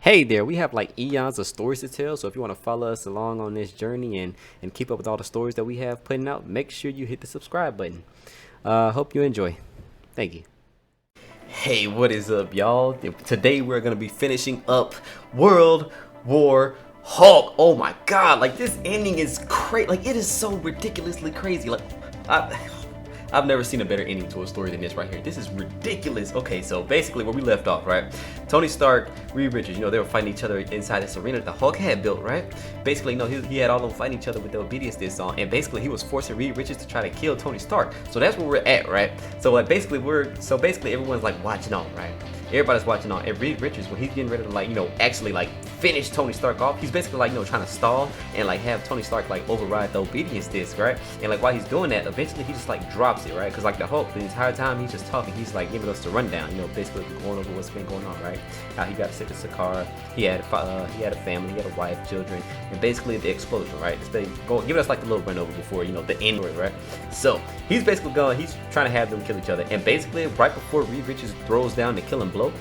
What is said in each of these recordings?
Hey there, we have like eons of stories to tell, so if you want to follow us along on this journey and keep up with all the stories that we have putting out, make sure you hit the subscribe button. Hope you enjoy. Thank you. Hey, what is up, y'all? Today we're going to be finishing up World War Hulk. Oh my god, like this ending is crazy. Like it is so ridiculously crazy. Like I've never seen a better ending to a story than this right here. This is ridiculous. Okay, so basically where we left off, right? Tony Stark, Reed Richards, they were fighting each other inside this arena that the Hulk had built, right? Basically, he had all of them fighting each other with the obedience disc on, and basically he was forcing Reed Richards to try to kill Tony Stark. So that's where we're at, right? So like basically everyone's like watching on, right? Everybody's watching on. And Reed Richards, when he's getting ready to actually finish Tony Stark off, he's basically trying to stall and have Tony Stark override the obedience disc, right? And while he's doing that, eventually he just drops it, right? Because the Hulk, the entire time he's just talking, he's giving us the rundown, basically going over what's been going on, right? How he got sent to Sakaar, he had a family, he had a wife, children, and basically the explosion, right? Giving us the little run over before the end of it, right? So he's basically he's trying to have them kill each other, and basically right before Reed Richards throws down the killing blow,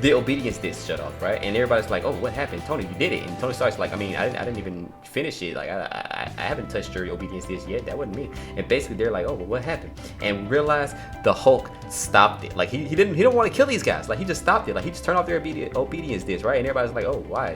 the obedience disc shut off, right? And everybody's like, oh, what happened? Tony, you did it. And Tony Stark's like, I didn't even finish it. I haven't touched your obedience disc yet. That wasn't me. And basically they're like, oh, well, what happened? And we realize the Hulk stopped it. He didn't want to kill these guys. He just stopped it. He just turned off their obedience disc, right? And everybody's like, oh, why?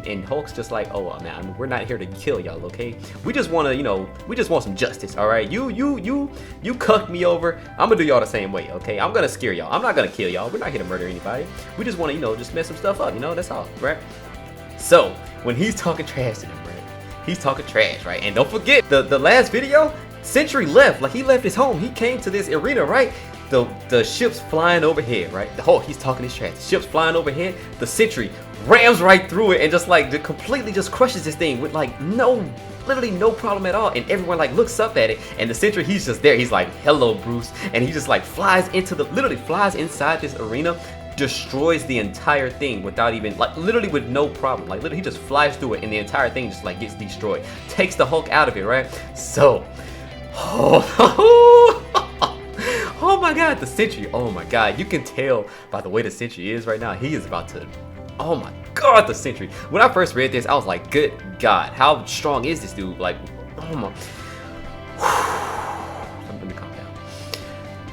And Hulk's just like, oh, well, man, we're not here to kill y'all, okay? We just want to, we just want some justice, all right? You cucked me over. I'm gonna do y'all the same way, okay? I'm gonna scare y'all. I'm not gonna kill y'all. We're not here to murder anybody. We just want to, just mess some stuff up, that's all, right? So when he's talking trash to them, right? He's talking trash, right? And don't forget the last video, Sentry left. He left his home. He came to this arena, right? The ship's flying overhead, right? The Hulk, he's talking his trash. The ship's flying overhead. The Sentry rams right through it and just completely just crushes this thing with literally no problem at all. And everyone looks up at it, and the Sentry, he's just there. He's like, hello, Bruce. And he just flies inside this arena, destroys the entire thing without even literally with no problem. Literally he just flies through it, and the entire thing just gets destroyed. Takes the Hulk out of it, right? So oh my god, the Sentry, oh my god, you can tell by the way the Sentry is right now. He is about to, oh my god, the Sentry. When I first read this, I was like, good god, how strong is this dude? Oh my. Let me calm down.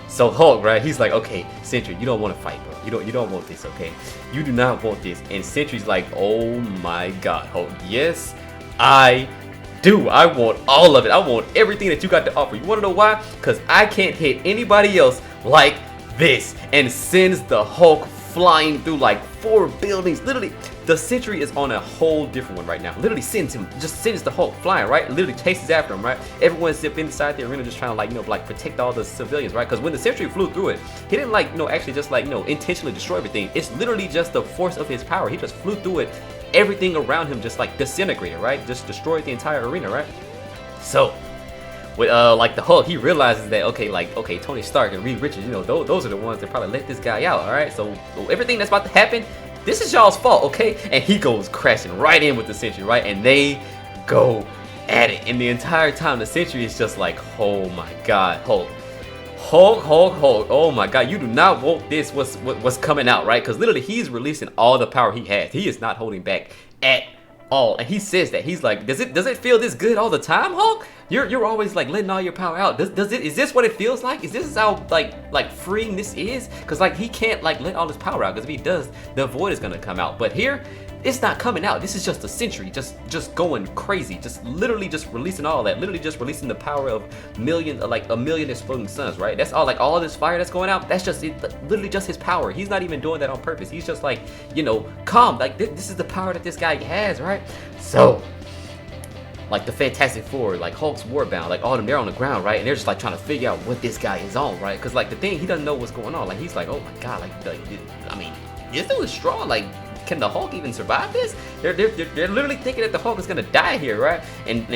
So Hulk, right? He's like, okay, Sentry, you don't want to fight, bro. You don't want this, okay? You do not want this. And Sentry's like, oh my god, Hulk, yes, I do. I want all of it. I want everything that you got to offer. You want to know why? Because I can't hit anybody else like this. And sends the Hulk flying through 4 buildings. Literally, the Sentry is on a whole different one right now. Literally sends the Hulk flying, right? Literally chases after him, right? Everyone's inside the arena just trying to protect all the civilians, right? Because when the Sentry flew through it, he didn't actually just intentionally destroy everything. It's literally just the force of his power. He just flew through it. Everything around him just disintegrated, right? Just destroyed the entire arena, right? So with the Hulk, he realizes that okay, Tony Stark and Reed Richards, those are the ones that probably let this guy out, all right? So everything that's about to happen, this is y'all's fault, okay? And he goes crashing right in with the Sentry, right? And they go at it, and the entire time the Sentry is just like, oh my god, Hulk, oh my god, you do not want this, what's coming out, right? Because literally he's releasing all the power he has. He is not holding back at all. And he says that he's like, does it feel this good all the time, Hulk? You're always letting all your power out. Is this what it feels like? Is this how freeing this is? Because he can't let all his power out, because if he does, the void is gonna come out. But here, it's not coming out. This is just a Sentry just going crazy, just literally just releasing all that, literally just releasing the power of millions, a million exploding suns, right? That's all, all of this fire that's going out, that's just it, literally just his power. He's not even doing that on purpose. He's just calm. This is the power that this guy has, right? So the Fantastic Four, Hulk's Warbound, all of them, they're on the ground, right? And they're just trying to figure out what this guy is on, right? Because the thing, he doesn't know what's going on. He's like, oh my god, this dude is strong. Can the Hulk even survive this? They're literally thinking that the Hulk is gonna die here, right? And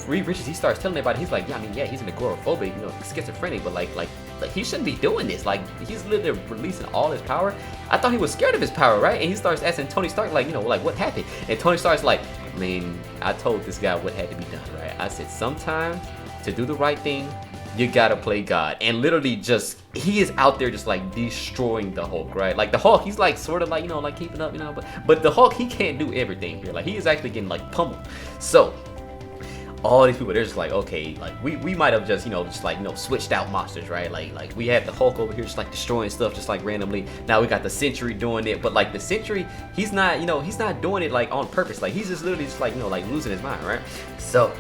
Reed Richards, he starts telling everybody, he's like, yeah, he's an agoraphobic, schizophrenic, but he shouldn't be doing this. He's literally releasing all his power. I thought he was scared of his power, right? And he starts asking Tony Stark, what happened? And Tony Stark's like, I told this guy what had to be done, right? I said, sometimes to do the right thing, you gotta play God. And literally just he is out there just like destroying the Hulk, right? Like the Hulk, he's like sort of like, you know, like keeping up, you know, but the Hulk, he can't do everything here. Like he is actually getting like pummeled. So all these people, they're just like, okay, like we might have just, you know, just like, you know, switched out monsters, right? Like we had the Hulk over here just like destroying stuff just like randomly. Now we got the Sentry doing it, but like the Sentry, he's not, you know, he's not doing it like on purpose. Like he's just literally just like, you know, like losing his mind, right? So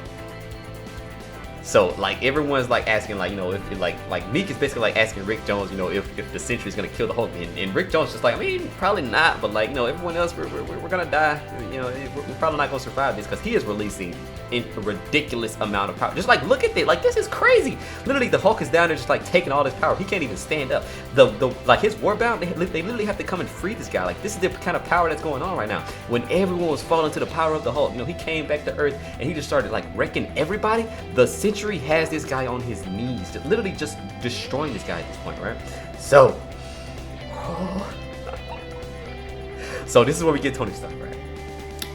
like everyone's like asking, like, you know, if like Meek is basically like asking Rick Jones, you know, if the Sentry is gonna kill the Hulk, and Rick Jones just like, I mean, probably not, but like, you know, everyone else, we're gonna die, you know, we're probably not gonna survive this, because he is releasing a ridiculous amount of power. Just like look at it, like this is crazy. Literally the Hulk is down there just like taking all this power. He can't even stand up. The like his Warbound, they literally have to come and free this guy. Like this is the kind of power that's going on right now. When everyone was falling to the power of the Hulk, you know, he came back to Earth and he just started like wrecking everybody. The Sentry has this guy on his knees, literally just destroying this guy at this point, right? So so this is where we get Tony Stark, right?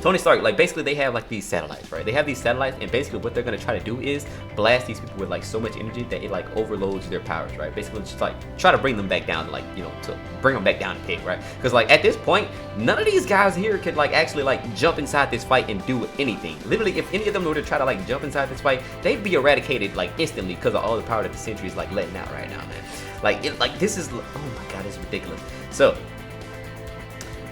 Tony Stark, like basically they have like these satellites, right? They have these satellites, and basically what they're gonna try to do is blast these people with like so much energy that it like overloads their powers, right? Basically just like try to bring them back down to like, you know, to bring them back down to pig, right? Because like at this point, none of these guys here could like actually like jump inside this fight and do anything. Literally, if any of them were to try to like jump inside this fight, they'd be eradicated like instantly because of all the power that the Sentry is like letting out right now, man. Like this is, oh my god, it's ridiculous. So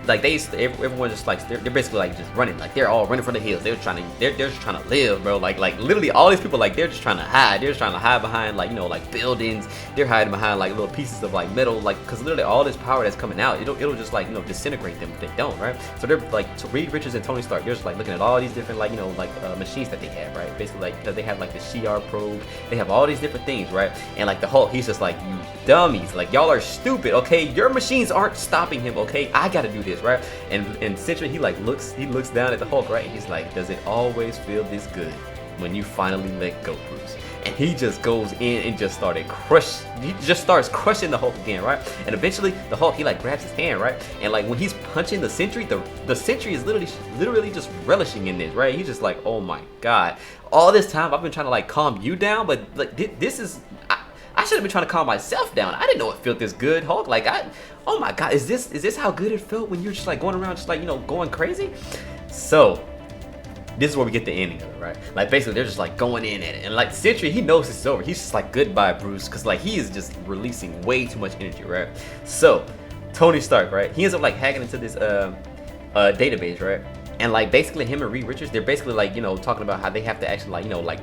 like everyone just like they're basically like just running, like they're all running for the hills. They're just trying to live, bro. Like literally all these people, like they're just trying to hide. They're just trying to hide behind like, you know, like buildings. They're hiding behind like little pieces of like metal, like because literally all this power that's coming out, it'll just like, you know, disintegrate them if they don't, right? So they're like, so Reed Richards and Tony Stark, they're just like looking at all these different like, you know, like machines that they have, right? Basically like because they have like the Shi'ar probe, they have all these different things, right? And like the Hulk, he's just like, you dummies, like y'all are stupid, okay? Your machines aren't stopping him, okay? I gotta do this, right? And Sentry, he looks down at the Hulk, right? He's like, does it always feel this good when you finally let go, Bruce? And he just goes in and just starts crushing the Hulk again, right? And eventually the Hulk, he like grabs his hand, right? And like when he's punching the Sentry, the Sentry is literally just relishing in this, right? He's just like, oh my god, all this time I've been trying to like calm you down, but like this is, I should have been trying to calm myself down. I didn't know it felt this good, Hulk. Like oh my god, is this how good it felt when you're just like going around just like, you know, going crazy? So this is where we get the ending of it, right? Like basically they're just like going in at it, and like Sentry, he knows it's over. He's just like, goodbye, Bruce, because like he is just releasing way too much energy, right? So Tony Stark, right? He ends up like hacking into this database, right? And like basically him and Reed Richards, they're basically like, you know, talking about how they have to actually like, you know, like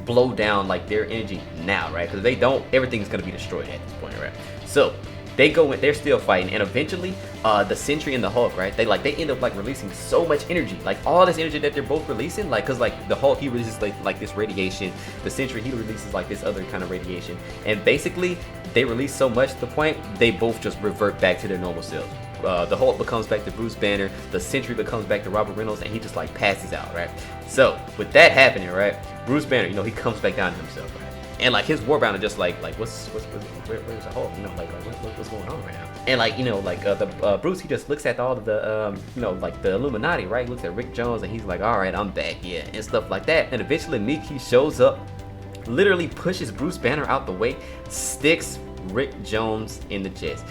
blow down like their energy now, right? Because they don't, everything's gonna be destroyed at this point, right? So they go in, they're still fighting, and eventually the Sentry and the Hulk, right? They end up like releasing so much energy, like all this energy that they're both releasing, like because like the Hulk, he releases like this radiation, the Sentry, he releases like this other kind of radiation, and basically they release so much to the point they both just revert back to their normal selves. The Hulk becomes back to Bruce Banner, the Sentry becomes back to Robert Reynolds, and he just like passes out, right? So with that happening, right, Bruce Banner, you know, he comes back down to himself, right? And like his Warbound are just like where's the Hulk? You know, like what's going on right now? And like, you know, like Bruce, he just looks at all of the you know, like the Illuminati, right? He looks at Rick Jones and he's like, all right, I'm back, yeah, and stuff like that. And eventually Meek, he shows up, literally pushes Bruce Banner out the way, sticks Rick Jones in the chest.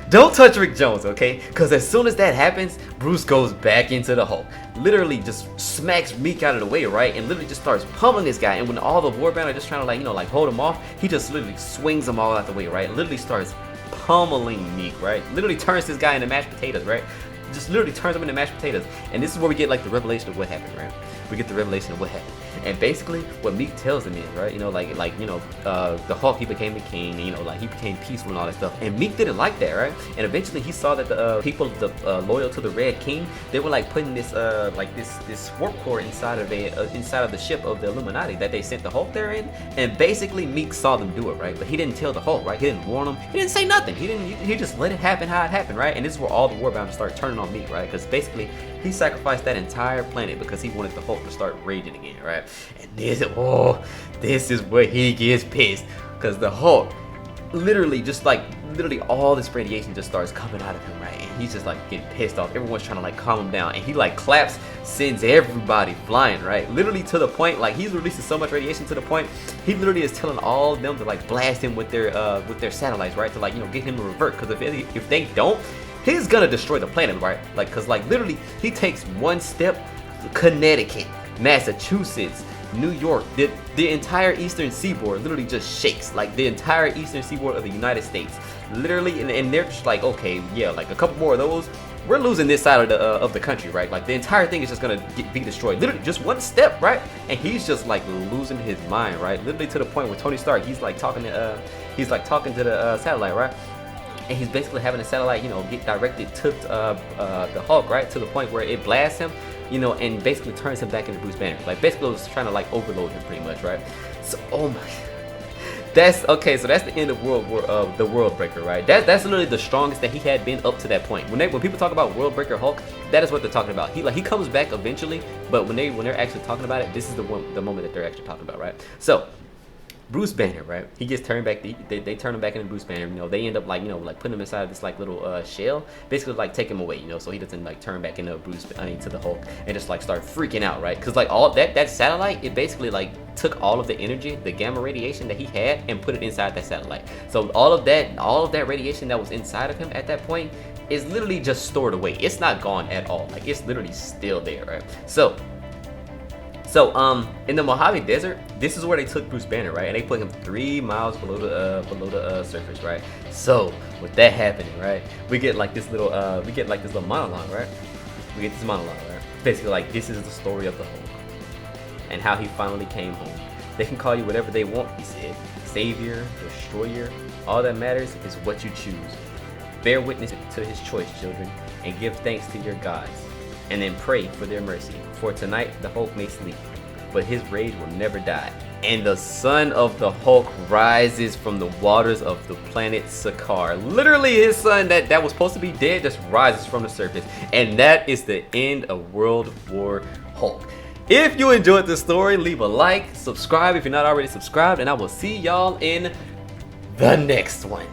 Don't touch Rick Jones, okay? Because as soon as that happens, Bruce goes back into the Hulk. Literally just smacks Meek out of the way, right? And literally just starts pummeling this guy. And when all the Warbound are just trying to like, you know, like hold him off, he just literally swings them all out the way, right? Literally starts pummeling Meek, right? Literally turns this guy into mashed potatoes, right? Just literally turns him into mashed potatoes. And this is where we get like the revelation of what happened, right? We get the revelation of what happened. And basically what Meek tells him is, right, you know, like you know, the Hulk, he became the king, and, you know, like he became peaceful and all that stuff. And Meek didn't like that, right? And eventually he saw that the people loyal to the Red King, they were like putting this like this warp core inside of the ship of the Illuminati that they sent the Hulk there in. And basically Meek saw them do it, right? But he didn't tell the Hulk, right? He didn't warn him. He didn't say nothing. He just let it happen how it happened, right? And this is where all the Warbound start turning on Meek, right? Because basically he sacrificed that entire planet because he wanted the Hulk to start raging again, right? And this is where he gets pissed, because the Hulk, literally just like literally all this radiation just starts coming out of him, right? And he's just like getting pissed off. Everyone's trying to like calm him down, and he like claps, sends everybody flying, right? Literally to the point like he's releasing so much radiation to the point he literally is telling all of them to like blast him with their satellites, right? To like, you know, get him to revert, because if they don't, he's gonna destroy the planet, right? Like, because like literally he takes one step, Connecticut, Massachusetts, New York, the entire eastern seaboard literally just shakes. Like the entire eastern seaboard of the United States, literally, and they're just like, okay, yeah, like a couple more of those, we're losing this side of the country, right? Like the entire thing is just gonna be destroyed. Literally, just one step, right? And he's just like losing his mind, right? Literally to the point where Tony Stark, he's like talking to the satellite, right? And he's basically having the satellite, you know, get directed to the Hulk, right? To the point where it blasts him, you know, and basically turns him back into Bruce Banner. Like basically it was trying to like overload him pretty much, right? So, oh my, that's okay. So that's the end of the World Breaker, right? That's literally the strongest that he had been up to that point. When people talk about World Breaker Hulk, that is what they're talking about. He comes back eventually, but when they're actually talking about it, this is the moment that they're actually talking about, right? So Bruce Banner, right? He gets turned back. They turn him back into Bruce Banner. You know, they end up like, you know, like putting him inside of this like little shell, basically like take him away, you know, so he doesn't like turn back into to the Hulk and just like start freaking out, right? Because like all that satellite, it basically like took all of the energy, the gamma radiation that he had, and put it inside that satellite. So all of that radiation that was inside of him at that point is literally just stored away. It's not gone at all. Like it's literally still there, right? So in the Mojave Desert, this is where they took Bruce Banner, right? And they put him 3 miles below the surface, right? So with that happening, right, we get like this little monologue, right? We get this monologue, right? Basically, like, this is the story of the Hulk and how he finally came home. They can call you whatever they want, he said. Savior, destroyer, all that matters is what you choose. Bear witness to his choice, children, and give thanks to your gods, and then pray for their mercy. For tonight the Hulk may sleep, but his rage will never die. And the son of the Hulk rises from the waters of the planet Sakaar. Literally his son that was supposed to be dead just rises from the surface. And that is the end of World War Hulk. If you enjoyed this story, leave a like, subscribe if you're not already subscribed, and I will see y'all in the next one.